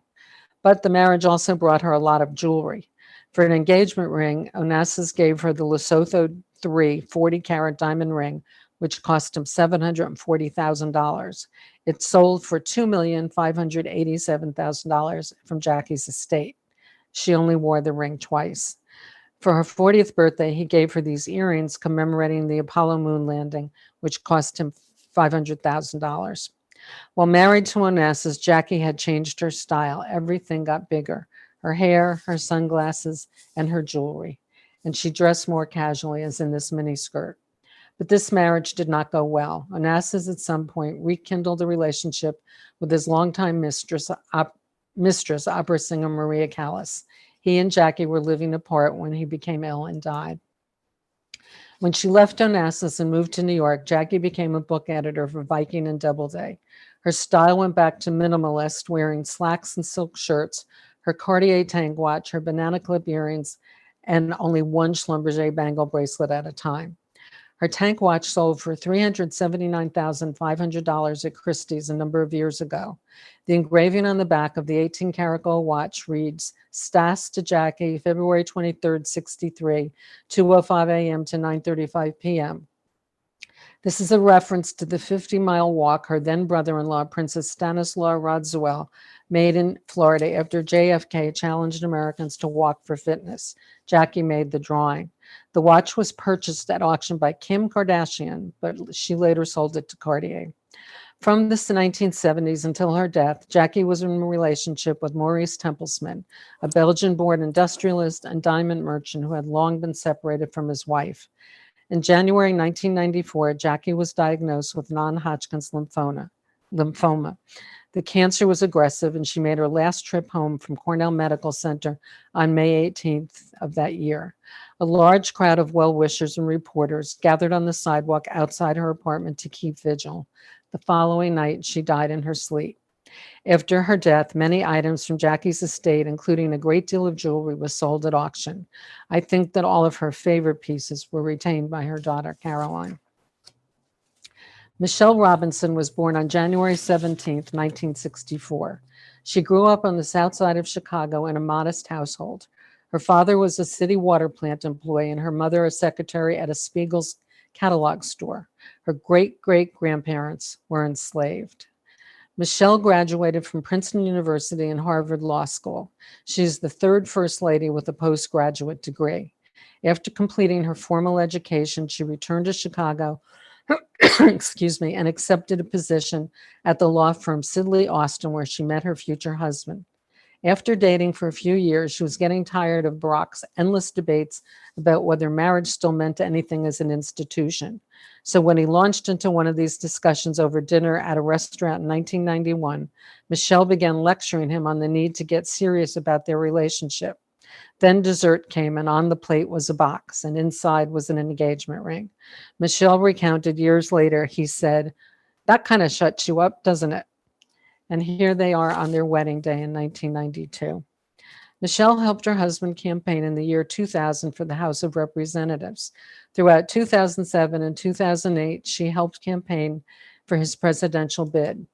But the marriage also brought her a lot of jewelry. For an engagement ring, Onassis gave her the Lesotho III 40-carat diamond ring, which cost him $740,000. It sold for $2,587,000 from Jackie's estate. She only wore the ring twice. For her 40th birthday, he gave her these earrings commemorating the Apollo moon landing, which cost him $500,000. While married to Onassis, Jackie had changed her style. Everything got bigger. Her hair, her sunglasses, and her jewelry. And she dressed more casually, as in this miniskirt. But this marriage did not go well. Onassis at some point rekindled a relationship with his longtime mistress, opera singer Maria Callas. He and Jackie were living apart when he became ill and died. When she left Onassis and moved to New York, Jackie became a book editor for Viking and Doubleday. Her style went back to minimalist, wearing slacks and silk shirts, her Cartier tank watch, her banana clip earrings, and only one Schlumberger bangle bracelet at a time. Her tank watch sold for $379,500 at Christie's a number of years ago. The engraving on the back of the 18-karat gold watch reads, Stas to Jackie, February 23rd, 63, 2:05 a.m. to 9:35 p.m. This is a reference to the 50-mile walk her then brother-in-law, Princess Stanislaw Radziwill, made in Florida after JFK challenged Americans to walk for fitness. Jackie made the drawing. The watch was purchased at auction by Kim Kardashian, but she later sold it to Cartier. From the 1970s until her death, Jackie was in a relationship with Maurice Tempelsman, a Belgian-born industrialist and diamond merchant who had long been separated from his wife. In January 1994, Jackie was diagnosed with non-Hodgkin's lymphoma. The cancer was aggressive, and she made her last trip home from Cornell Medical Center on May 18th of that year. A large crowd of well-wishers and reporters gathered on the sidewalk outside her apartment to keep vigil. The following night, she died in her sleep. After her death, many items from Jackie's estate, including a great deal of jewelry, was sold at auction. I think that all of her favorite pieces were retained by her daughter, Caroline. Michelle Robinson was born on January 17, 1964. She grew up on the south side of Chicago in a modest household. Her father was a city water plant employee and her mother a secretary at a Spiegel's catalog store. Her great-great-grandparents were enslaved. Michelle graduated from Princeton University and Harvard Law School. She is the third First Lady with a postgraduate degree. After completing her formal education, she returned to Chicago and accepted a position at the law firm Sidley Austin, where she met her future husband. After dating for a few years, she was getting tired of Barack's endless debates about whether marriage still meant anything as an institution. So when he launched into one of these discussions over dinner at a restaurant in 1991, Michelle began lecturing him on the need to get serious about their relationship. Then dessert came, and on the plate was a box, and inside was an engagement ring. Michelle recounted years later, he said, "That kind of shuts you up, doesn't it?" And here they are on their wedding day in 1992. Michelle helped her husband campaign in the year 2000 for the House of Representatives. Throughout 2007 and 2008, she helped campaign for his presidential bid.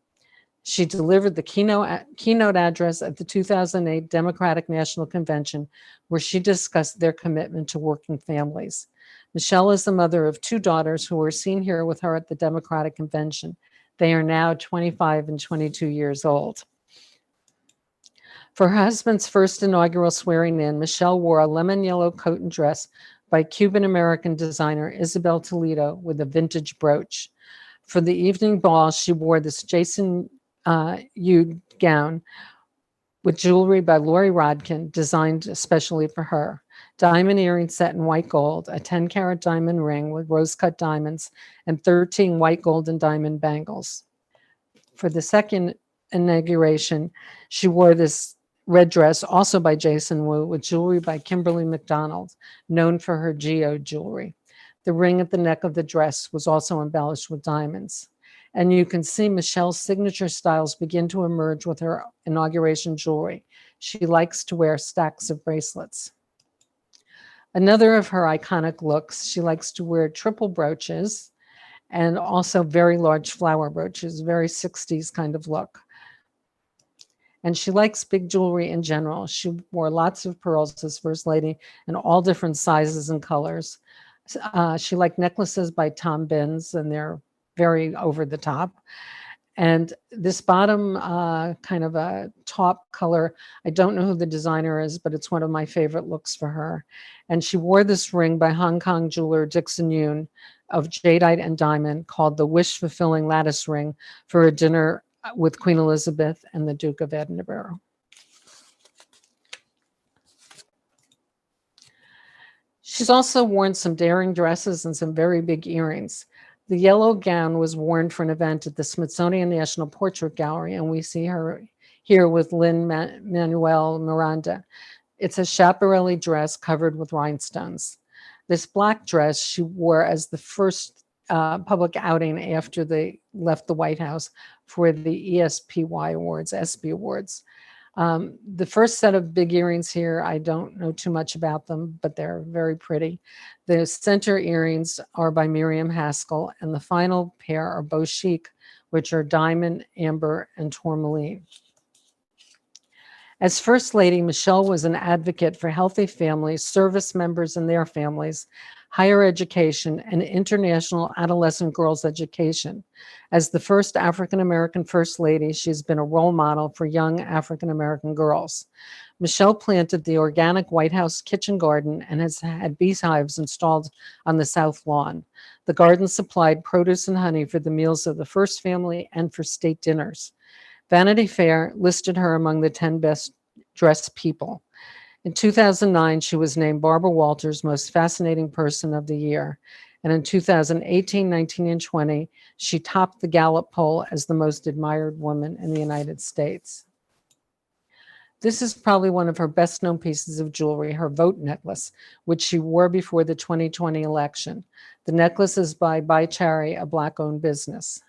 She delivered the keynote address at the 2008 Democratic National Convention, where she discussed their commitment to working families. Michelle is the mother of two daughters who were seen here with her at the Democratic Convention. They are now 25 and 22 years old. For her husband's first inaugural swearing in, Michelle wore a lemon yellow coat and dress by Cuban-American designer Isabel Toledo with a vintage brooch. For the evening ball, she wore this Jason Yude gown with jewelry by Lori Rodkin, designed especially for her. Diamond earrings set in white gold, a 10-karat diamond ring with rose-cut diamonds, and 13 white gold and diamond bangles. For the second inauguration, she wore this red dress, also by Jason Wu, with jewelry by Kimberly McDonald, known for her geode jewelry. The ring at the neck of the dress was also embellished with diamonds. And you can see Michelle's signature styles begin to emerge with her inauguration jewelry. She likes to wear stacks of bracelets. Another of her iconic looks, she likes to wear triple brooches and also very large flower brooches, very 60s kind of look. And she likes big jewelry in general. She wore lots of pearls as First Lady in all different sizes and colors. She liked necklaces by Tom Binns, and they're very over the top. And this bottom kind of a top color, I don't know who the designer is, but it's one of my favorite looks for her. And she wore this ring by Hong Kong jeweler Dixon Yoon of jadeite and diamond, called the Wish-Fulfilling Lattice Ring, for a dinner with Queen Elizabeth and the Duke of Edinburgh. She's also worn some daring dresses and some very big earrings. The yellow gown was worn for an event at the Smithsonian National Portrait Gallery, and we see her here with Lin-Manuel Miranda. It's a Schiaparelli dress covered with rhinestones. This black dress she wore as the first public outing after they left the White House for the ESPY Awards, ESPY Awards. The first set of big earrings here, I don't know too much about them, but they're very pretty. The center earrings are by Miriam Haskell, and the final pair are Beau Chic, which are diamond, amber, and tourmaline. As First Lady, Michelle was an advocate for healthy families, service members and their families, higher education, and international adolescent girls' education. As the first African-American First Lady, she's been a role model for young African-American girls. Michelle planted the organic White House kitchen garden and has had beehives installed on the South Lawn. The garden supplied produce and honey for the meals of the First Family and for state dinners. Vanity Fair listed her among the 10 best dressed people. In 2009, she was named Barbara Walters' Most Fascinating Person of the Year. And in 2018, 19, and 20, she topped the Gallup poll as the most admired woman in the United States. This is probably one of her best known pieces of jewelry, her vote necklace, which she wore before the 2020 election. The necklace is by Cherry, a Black-owned business.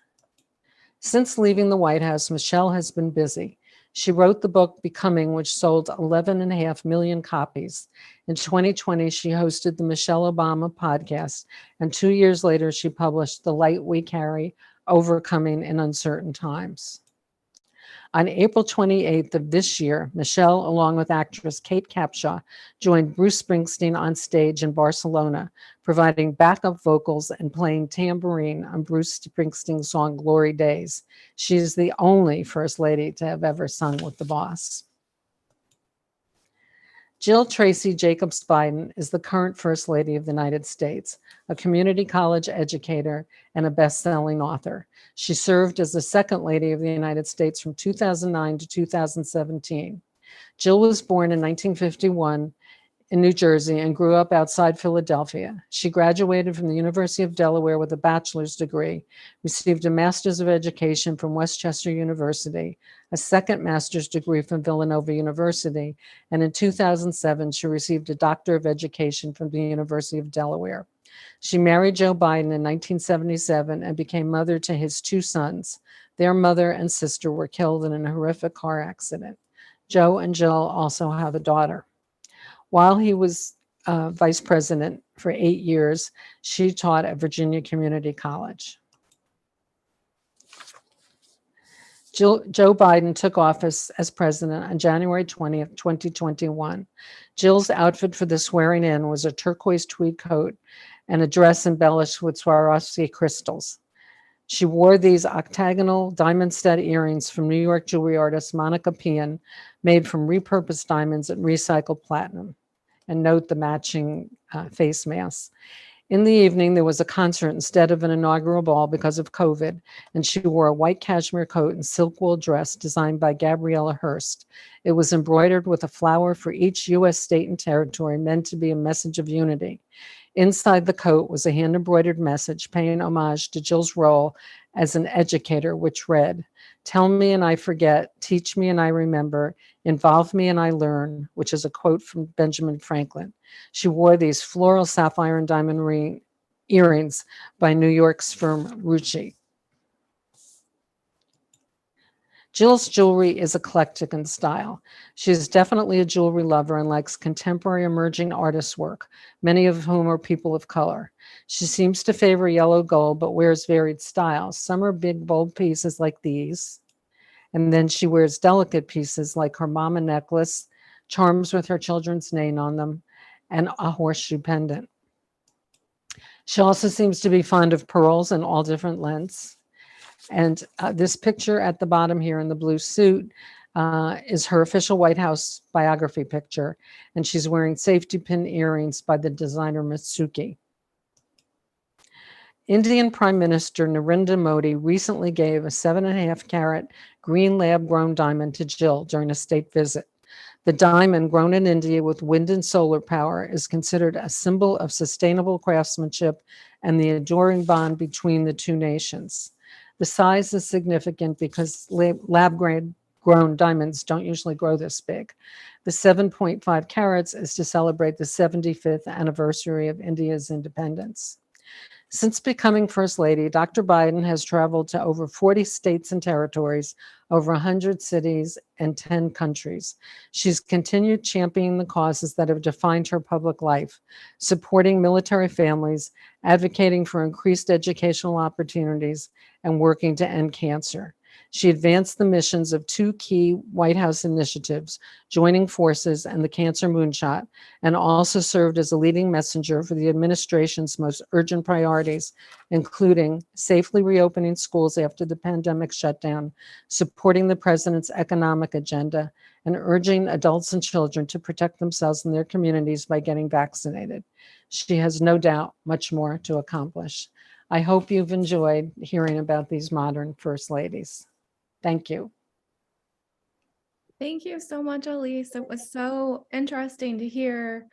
Since leaving the White House, Michelle has been busy. She wrote the book Becoming, which sold 11.5 million copies. In 2020, she hosted the Michelle Obama podcast, and 2 years later, she published The Light We Carry, Overcoming in Uncertain Times. On April 28th of this year, Michelle, along with actress Kate Capshaw, joined Bruce Springsteen on stage in Barcelona, providing backup vocals and playing tambourine on Bruce Springsteen's song Glory Days. She is the only First Lady to have ever sung with the boss. Jill Tracy Jacobs Biden is the current First Lady of the United States, a community college educator and a best-selling author. She served as the Second Lady of the United States from 2009 to 2017. Jill was born in 1951 in New Jersey and grew up outside Philadelphia. She graduated from the University of Delaware with a bachelor's degree, received a master's of education from Westchester University, a second master's degree from Villanova University, and in 2007, she received a doctor of education from the University of Delaware. She married Joe Biden in 1977 and became mother to his 2 sons. Their mother and sister were killed in a horrific car accident. Joe and Jill also have a daughter. While he was vice president for 8 years, she taught at Virginia Community College. Joe Biden took office as president on January 20th, 2021. Jill's outfit for the swearing in was a turquoise tweed coat and a dress embellished with Swarovski crystals. She wore these octagonal diamond stud earrings from New York jewelry artist Monica Pian, made from repurposed diamonds and recycled platinum. And note the matching face masks. In the evening, there was a concert instead of an inaugural ball because of COVID, and she wore a white cashmere coat and silk wool dress designed by Gabriella Hearst. It was embroidered with a flower for each U.S. state and territory, meant to be a message of unity. Inside the coat was a hand-embroidered message paying homage to Jill's role as an educator, which read, "Tell me and I forget, teach me and I remember, involve me and I learn," which is a quote from Benjamin Franklin. She wore these floral sapphire and diamond ring earrings by New York's firm Rucci. Jill's jewelry is eclectic in style. She is definitely a jewelry lover and likes contemporary emerging artists' work, many of whom are people of color. She seems to favor yellow gold, but wears varied styles. Some are big, bold pieces like these. And then she wears delicate pieces like her mama necklace, charms with her children's name on them, and a horseshoe pendant. She also seems to be fond of pearls in all different lengths. And this picture at the bottom here in the blue suit is her official White House biography picture. And she's wearing safety pin earrings by the designer Mitsuki. Indian Prime Minister Narendra Modi recently gave a 7.5 carat green lab-grown diamond to Jill during a state visit. The diamond, grown in India with wind and solar power, is considered a symbol of sustainable craftsmanship and the enduring bond between the two nations. The size is significant because lab-grown diamonds don't usually grow this big. The 7.5 carats is to celebrate the 75th anniversary of India's independence. Since becoming First Lady, Dr. Biden has traveled to over 40 states and territories, over 100 cities, and 10 countries. She's continued championing the causes that have defined her public life, supporting military families, advocating for increased educational opportunities, and working to end cancer. She advanced the missions of 2 key White House initiatives, Joining Forces and the Cancer Moonshot, and also served as a leading messenger for the administration's most urgent priorities, including safely reopening schools after the pandemic shutdown, supporting the president's economic agenda, and urging adults and children to protect themselves and their communities by getting vaccinated. She has no doubt much more to accomplish. I hope you've enjoyed hearing about these modern First Ladies. Thank you. Thank you so much, Elyse. It was so interesting to hear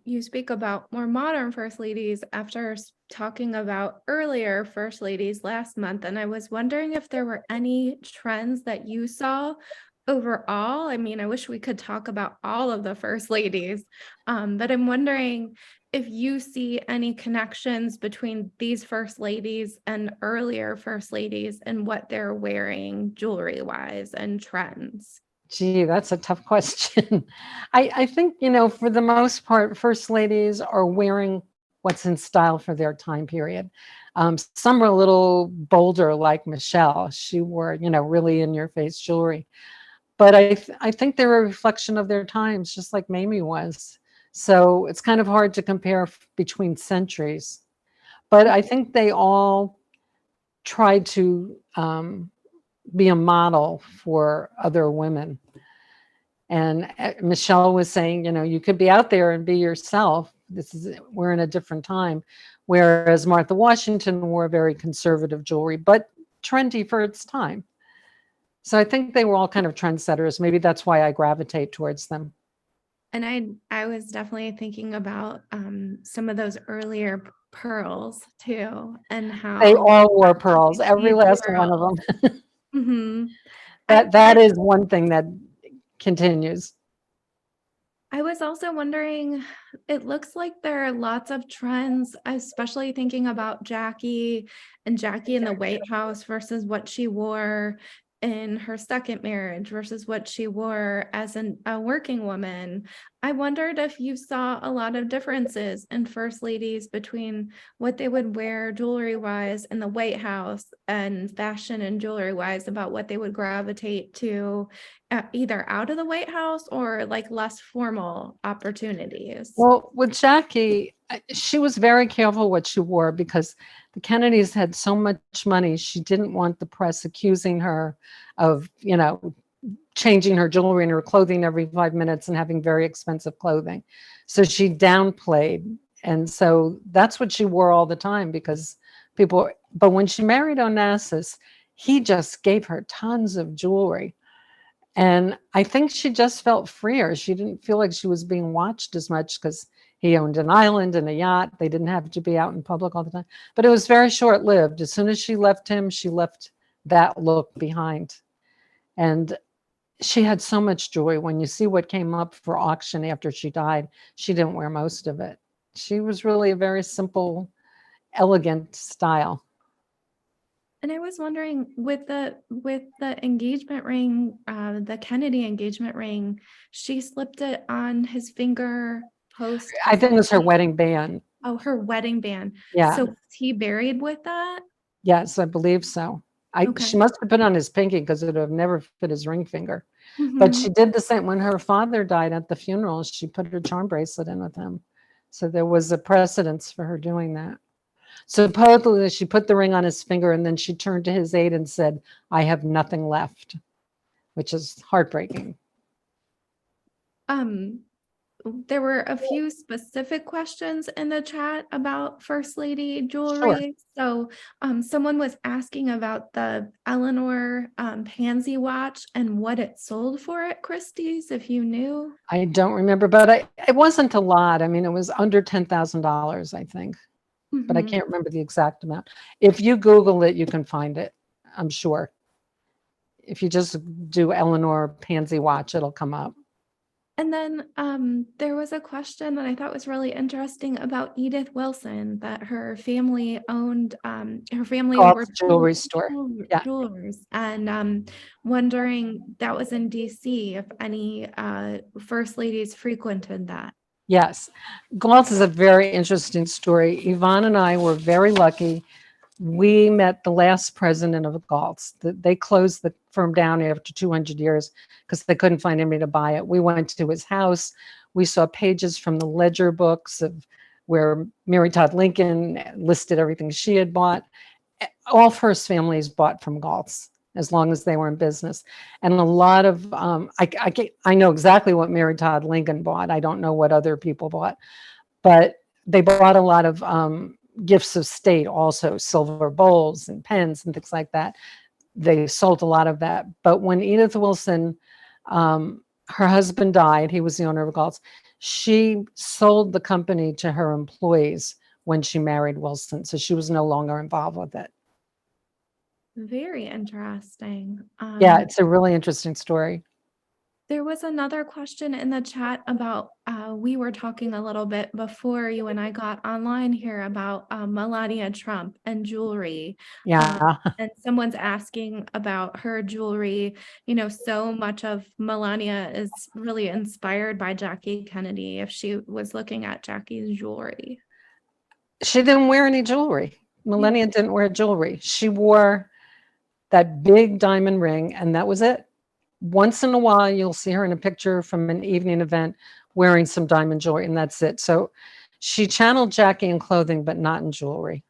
you speak about more modern First Ladies after talking about earlier First Ladies last month. And I was wondering if there were any trends that you saw overall. I mean, I wish we could talk about all of the First Ladies, but I'm wondering if you see any connections between these First Ladies and earlier First Ladies and what they're wearing jewelry-wise and trends. Gee, that's a tough question. I think, for the most part, First Ladies are wearing what's in style for their time period. Some are a little bolder, like Michelle. She wore, really in-your-face jewelry. But I think they're a reflection of their times, just like Mamie was. So it's kind of hard to compare between centuries. But I think they all tried to be a model for other women. And Michelle was saying, you could be out there and be yourself. We're in a different time. Whereas Martha Washington wore very conservative jewelry, but trendy for its time. So I think they were all kind of trendsetters. Maybe that's why I gravitate towards them. And I was definitely thinking about some of those earlier pearls too, and how they all wore pearls, every last one of them. Mm-hmm. That is one thing that continues. I was also wondering, it looks like there are lots of trends, especially thinking about Jackie in the White House versus what she wore in her second marriage versus what she wore as a working woman. I wondered if you saw a lot of differences in First Ladies between what they would wear jewelry-wise in the White House and fashion and jewelry-wise about what they would gravitate to either out of the White House or like less formal opportunities. Well, with Jackie, she was very careful what she wore because the Kennedys had so much money. She didn't want the press accusing her of, changing her jewelry and her clothing every 5 minutes and having very expensive clothing. So she downplayed. And so that's what she wore all the time because but when she married Onassis, he just gave her tons of jewelry. And I think she just felt freer. She didn't feel like she was being watched as much because He owned an island and a yacht. They didn't have to be out in public all the time. But it was very short-lived. As soon as she left him, she left that look behind. And she had so much joy. When you see what came up for auction after she died, she didn't wear most of it. She was really a very simple, elegant style. And I was wondering, with the engagement ring, the Kennedy engagement ring, she slipped it on his finger post. I think it was her wedding band. Oh, her wedding band. Yeah. So was he buried with that? Yes, I believe so. Okay. She must have put it on his pinky because it would have never fit his ring finger. Mhm. But she did the same when her father died at the funeral. She put her charm bracelet in with him. So there was a precedence for her doing that. Supposedly, she put the ring on his finger and then she turned to his aide and said, "I have nothing left," which is heartbreaking. There were a few specific questions in the chat about First Lady jewelry. So someone was asking about the Eleanor pansy watch and what it sold for at Christie's, if you knew. I don't remember, but it wasn't a lot. I mean, it was under $10,000, I think, but I Mhm. can't remember the exact amount. If you Google it, you can find it, I'm sure. If you just do Eleanor pansy watch, it'll come up. And then there was a question that I thought was really interesting about Edith Wilson, that her family owned, her family Called were jewelry store. Yeah. jewelers, and wondering, that was in DC, if any First Ladies frequented that. Yes. Galt's is a very interesting story. Yvonne and I were very lucky. We met the last president of Galt's. They closed the firm down after 200 years because they couldn't find anybody to buy it. We went to his house. We saw pages from the ledger books of where Mary Todd Lincoln listed everything she had bought. All first families bought from Galt's as long as they were in business. And a lot of, I know exactly what Mary Todd Lincoln bought. I don't know what other people bought, but they bought a lot of gifts of state, also silver bowls and pens and things like that. They sold a lot of that. But when Edith Wilson, her husband died, he was the owner of Galt's, she sold the company to her employees when she married Wilson. So she was no longer involved with it. Very interesting. Yeah, it's a really interesting story. There was another question in the chat about, we were talking a little bit before you and I got online here about Melania Trump and jewelry. Yeah. And someone's asking about her jewelry. You know, so much of Melania is really inspired by Jackie Kennedy, if she was looking at Jackie's jewelry. She didn't wear any jewelry. Melania didn't wear jewelry. She wore that big diamond ring, and that was it. Once in a while, you'll see her in a picture from an evening event wearing some diamond jewelry, and that's it. So she channeled Jackie in clothing, but not in jewelry.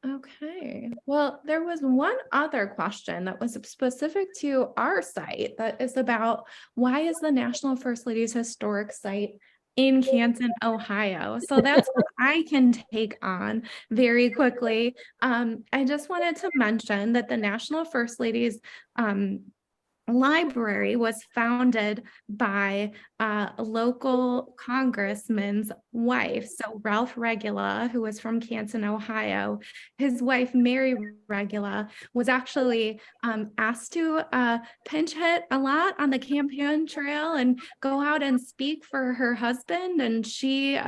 Okay. Well, there was one other question that was specific to our site that is about, why is the National First Ladies Historic Site in Canton, Ohio? So that's what I can take on very quickly. I just wanted to mention that the National First Ladies Library was founded by a local congressman's wife. So Ralph Regula, who was from Canton, Ohio, his wife, Mary Regula, was actually asked to pinch hit a lot on the campaign trail and go out and speak for her husband. And she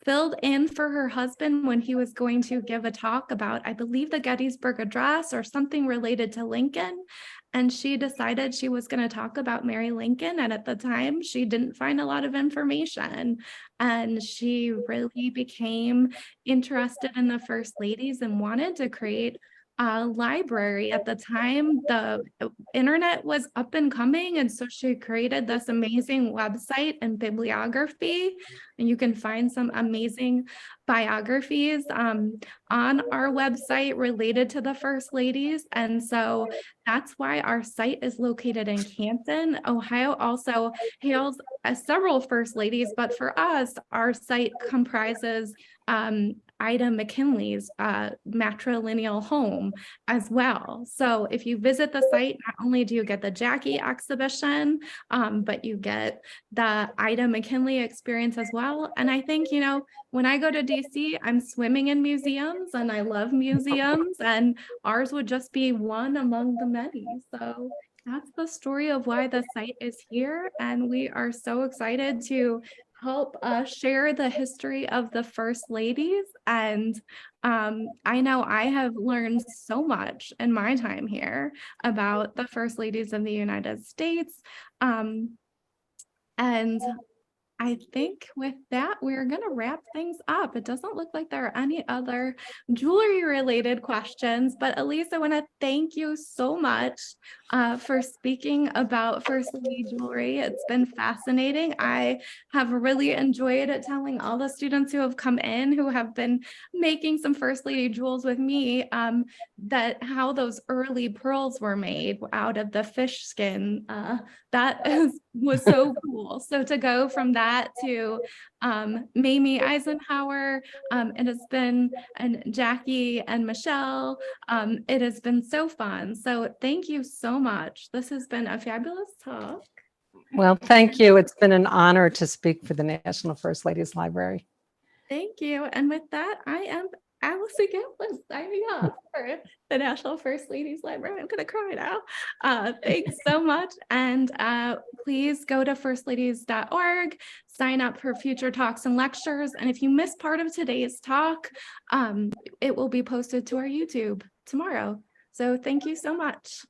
filled in for her husband when he was going to give a talk about, I believe, the Gettysburg Address or something related to Lincoln. And she decided she was going to talk about Mary Lincoln. And at the time, she didn't find a lot of information. And she really became interested in the First Ladies and wanted to create a library. At the time, the internet was up and coming, and so she created this amazing website and bibliography, and you can find some amazing biographies on our website related to the First Ladies. And so that's why our site is located in Canton. Ohio also hails several First Ladies, but for us, our site comprises Ida McKinley's matrilineal home as well. So if you visit the site, not only do you get the Jackie exhibition, but you get the Ida McKinley experience as well. And I think, you know, when I go to DC, I'm swimming in museums and I love museums, and ours would just be one among the many. So that's the story of why the site is here. And we are so excited to help share the history of the First Ladies. And I know I have learned so much in my time here about the First Ladies of the United States. And I think with that, we're going to wrap things up. It doesn't look like there are any other jewelry related questions, but Elyse, I want to thank you so much for speaking about First Lady jewelry. It's been fascinating. I have really enjoyed telling all the students who have come in, who have been making some First Lady jewels with me, that how those early pearls were made out of the fish skin. Was so cool. So to go from that to Mamie Eisenhower, it has been, and Jackie and Michelle, it has been so fun. So thank you so much. This has been a fabulous talk. Well, thank you. It's been an honor to speak for the National First Ladies Library. Thank you. And with that, I am Allison Gatlin signing off for the National First Ladies Library. I'm going to cry now. Thanks so much. And please go to firstladies.org, sign up for future talks and lectures. And if you missed part of today's talk, it will be posted to our YouTube tomorrow. So thank you so much.